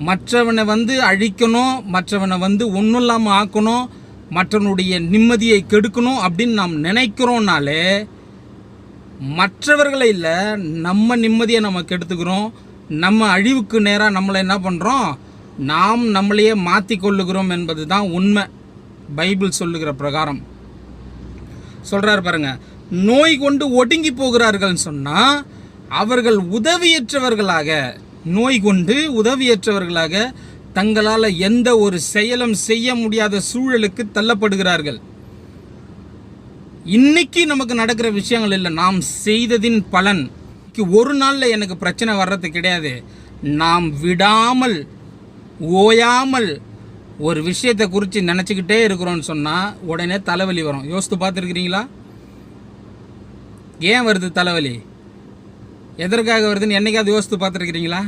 மற்றவனை அழிக்கணும், மற்றவனை ஒன்றும் இல்லாமல் ஆக்கணும், மற்றவனுடைய நிம்மதியை கெடுக்கணும் அப்படின்னு நாம் நினைக்கிறோம்னாலே மற்றவர்களை இல்லை, நம்ம நிம்மதியை நம்ம கெடுத்துக்கிறோம். நம்ம அழிவுக்கு நேராக நம்மளை என்ன பண்ணுறோம், நாம் நம்மளையே மாற்றி கொள்ளுகிறோம் என்பது தான் உண்மை. பைபிள் சொல்லுகிற பிரகாரம் சொல்கிறார் பாருங்க, நோய் கொண்டு ஒடுங்கி போகிறார்கள்னு சொன்னால் அவர்கள் உதவியற்றவர்களாக, நோய் கொண்டு உதவியற்றவர்களாக தங்களால் எந்த ஒரு செயலும் செய்ய முடியாத சூழலுக்கு தள்ளப்படுகிறார்கள். இன்னைக்கு நமக்கு நடக்கிற விஷயங்கள் இல்லை, நாம் செய்ததின் பலன். ஒரு நாளில் எனக்கு பிரச்சனை வர்றது கிடையாது. நாம் விடாமல் ஓயாமல் ஒரு விஷயத்தை குறித்து நினச்சிக்கிட்டே இருக்கிறோன்னு சொன்னால் உடனே தலைவலி வரும். யோசித்து பார்த்துருக்கிறீங்களா? ஏன் வருது தலைவலி? எதற்காக வருதுன்னு என்னைக்காவது யோசித்து பார்த்துருக்கிறீங்களா?